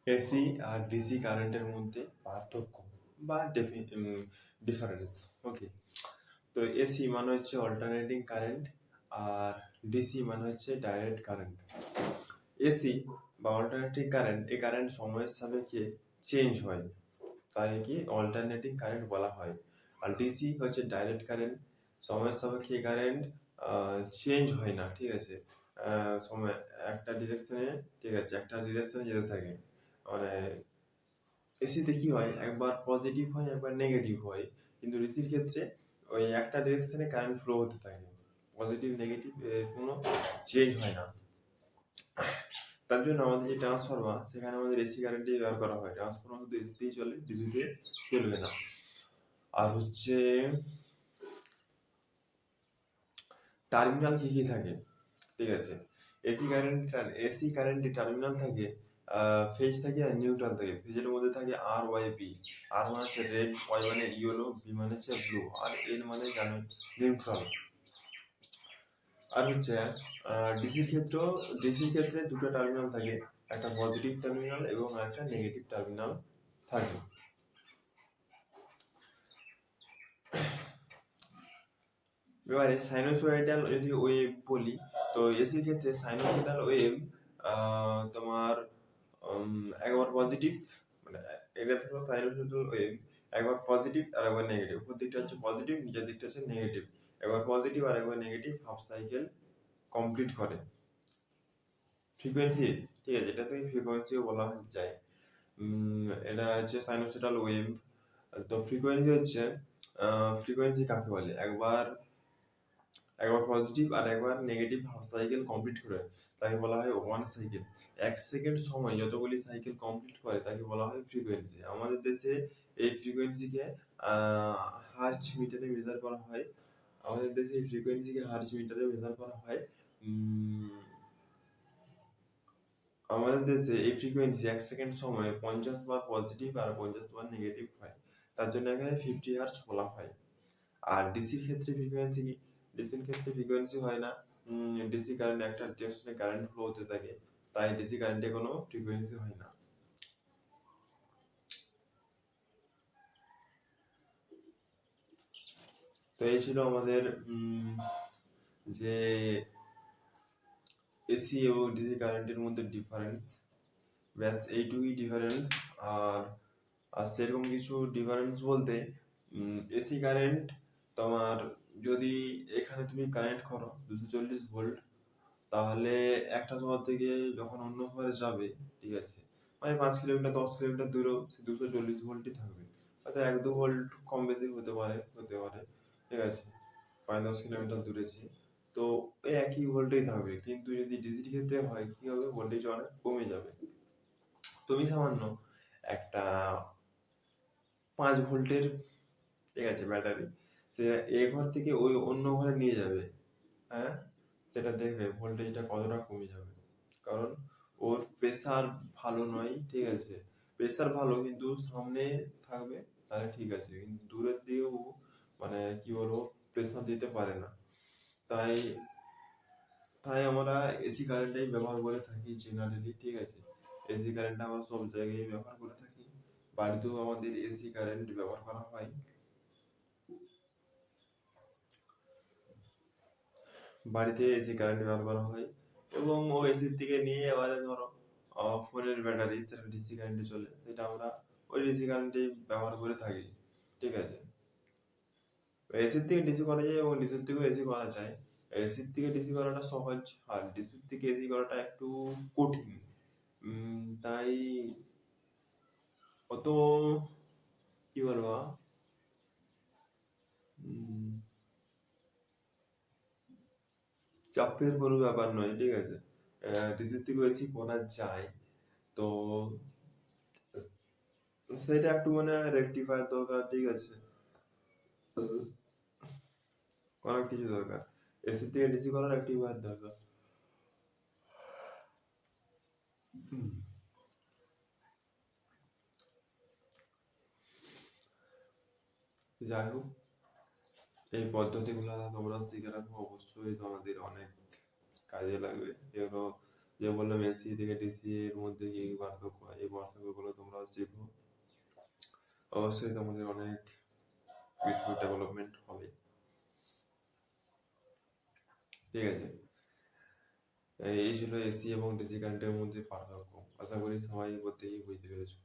AC আর DC কারেন্টের মধ্যে পার্থক্য বা ডিফারেন্স। ওকে, তো এসি মানে হচ্ছে অল্টারনেটিং কারেন্ট আর ডিসি মানে হচ্ছে ডাইরেক্ট কারেন্ট। এসি বা অল্টারনেটিং কারেন্ট, এই কারেন্ট সময়ের সাপেক্ষে চেঞ্জ হয়, তাই কি অল্টারনেটিং কারেন্ট বলা হয়। আর ডিসি হচ্ছে ডাইরেক্ট কারেন্ট, সময়ের সাপেক্ষে কারেন্ট চেঞ্জ হয় না, ঠিক আছে। সময় একটা ডিরেকশনে, ঠিক আছে, একটা ডিরেকশনে যেতে থাকে। মানে এসিতে কি হয়, একবার পজিটিভ হয় একবার নেগেটিভ হয়, কিন্তু ডিসির ক্ষেত্রে ওই একটা ডিরেকশনে কারেন্ট ফ্লো হতে থাকে, পজিটিভ নেগেটিভ কোনো চেঞ্জ হয় না। তার জন্য আমাদের যে ট্রান্সফরমার, সেখানে আমাদের এসি কারেন্টই ব্যবহার করা হয়। ট্রান্সফরমার শুধু এসিতেই চলে, ডিসিতে চলবে না। আর হচ্ছে টার্মিনাল কি কি থাকে, ঠিক আছে। এসি কারেন্টে টার্মিনাল থাকে, ফেজ থাকে আর নিউট্রাল থাকে। ফেজের মধ্যে থাকে আর ওয়াই বি। আর মানে হচ্ছে রেড, ওয়াই মানে ইয়েলো, বি মানে হচ্ছে ব্লু, আর এন মানে জানো নিউট্রাল। আর হচ্ছে ডিসির ক্ষেত্রে দুটো টার্মিনাল থাকে, একটা পজিটিভ টার্মিনাল এবং একটা নেগেটিভ টার্মিনাল থাকে। এবারে সাইনোসয়েডাল যদি ওয়েভ বলি, তো এসির ক্ষেত্রে সাইনোসয়েডাল ওয়েভ তোমার একবার পজিটিভ, মানে এটা হলো সাইনোসয়েডাল ওয়েভ, একবার পজিটিভ আর একবার নেগেটিভ। উপর দিকটা হচ্ছে পজিটিভ, নিচের দিকটা হচ্ছে নেগেটিভ। একবার পজিটিভ আর একবার নেগেটিভ হাফ সাইকেল কমপ্লিট করে ফ্রিকোয়েন্সি, ঠিক আছে, এটাকে ফ্রিকোয়েন্সিও বলা যায়। এটা হচ্ছে সাইনোসয়েডাল ওয়েভ। তো ফ্রিকোয়েন্সি কাকে বলে, একবার একবার পজিটিভ আর একবার নেগেটিভ হাফ সাইকেল কমপ্লিট করে তাকে বলা হয় ওয়ান সাইকেল। 1 সেকেন্ড সময় যতগুলি সাইকেল কমপ্লিট করে তাকে বলা হয় ফ্রিকোয়েন্সি। আমাদের দেশে এই ফ্রিকোয়েন্সিকে হার্জ মিটারে মেজার করা হয়। আমাদের দেশে এই ফ্রিকোয়েন্সিকে হার্জ মিটারে মেজার করা হয়। আমাদের দেশে এই ফ্রিকোয়েন্সি 1 সেকেন্ড সময়ে 50 বার পজিটিভ আর 50 বার নেগেটিভ হয়, তার জন্য এখানে 50 হার্জ বলা হয়। আর ডিসির ক্ষেত্রে ফ্রিকোয়েন্সি কি, ডিসির ক্ষেত্রে ফ্রিকোয়েন্সি হয় না। ডিসি কারেন্ট একটা ডিরেকশনে কারেন্ট ফ্লো হতে থাকে, তাই ডিসি কারেন্টে কোনো ফ্রিকোয়েন্সি হয় না। তো এই ছিল আমাদের যে এসি এবং ডিসি কারেন্টের মধ্যে ডিফারেন্স। ব্যাস এইটুকুই ডিফারেন্স। আর আর সেরকম কিছু ডিফারেন্স বলতে, এসি কারেন্ট তোমার যদি এখানে তুমি কানেক্ট করো 240 ভোল্ট, তাহলে একটা শহর থেকে যখন অন্য শহরে যাবে, ঠিক আছে, মানে 5 কিলোমিটার 10 কিলোমিটার দূরেও 240 ভোল্টই থাকবে। হয়তো 1-2 ভোল্ট কম বেশি হতে পারে, ঠিক আছে, 5-10 কিলোমিটার দূরেছে, তো ওই একই ভোল্টেই থাকবে। কিন্তু যদি ডিজির ক্ষেত্রে হয়, কি হবে, ভোল্টেজ অনেক কমে যাবে। তুমি সামান্য একটা 5 ভোল্টের, ঠিক আছে, ব্যাটারি, সে এ ঘর থেকে ওই অন্য ঘরে নিয়ে যাবে, হ্যাঁ, সেটা দেখবে ভোল্টেজটা কতটা কমে যাবে। কারণ ওর প্রেসার ভালো নয়, ঠিক আছে, প্রেসার ভালো কিন্তু সামনে থাকবে, তাহলে ঠিক আছে, কিন্তু দূরের দিকেও মানে কি বলবো, প্রেসার দিতে পারে না। তাই তাই আমরা এসি কারেন্টটাই ব্যবহার করে থাকি জেনারেলি, ঠিক আছে। এসি কারেন্ট আমরা সব জায়গায় ব্যবহার করে থাকি, বাড়িতেও আমাদের এসি কারেন্ট ব্যবহার করা হয়। বাড়িতে এসি কারেন্ট ব্যবহার করা হয়, এবং ও এসির থেকে নিয়ে এবারে ধরো ফোনের ব্যাটারি যেটা ডিসি কারেন্টে চলে, সেটা আমরা ওই ডিসি কারেন্টেই ব্যবহার করে থাকি, ঠিক আছে। এসির থেকে ডিসি করা যায় এবং ডিসির থেকেও এসি করা যায়। এসির থেকে ডিসি করাটা সহজ, আর ডিসির থেকে এসি করাটা একটু কঠিন। তাই অত কি বলবো, উম, চাপের কোনো ব্যাপার নয়, ঠিক আছে। ডিসির থেকেও এসি করা যায়। তো সেটা একটু মানে রেকটিফায়ার দরকার, ঠিক আছে, অনেক কিছু দরকার। এসি থেকে ডিসি করার রেকটিফায়ার দরকার। যাই হোক, এই পদ্ধতিগুলো তোমরা শিখে রাখো, অবশ্যই তোমাদের অনেক কাজে লাগবে। যেগুলো যে বললাম এসি থেকে ডিসি এর মধ্যে কি পার্থক্য, এই পার্থক্য অবশ্যই তোমাদের অনেক কিছু ডেভেলপমেন্ট হবে। ঠিক আছে, এই ছিল এসি এবং ডিসি কারেন্টের মধ্যে পার্থক্য। আশা করি সবাই প্রত্যেকেই বুঝতে পেরেছো।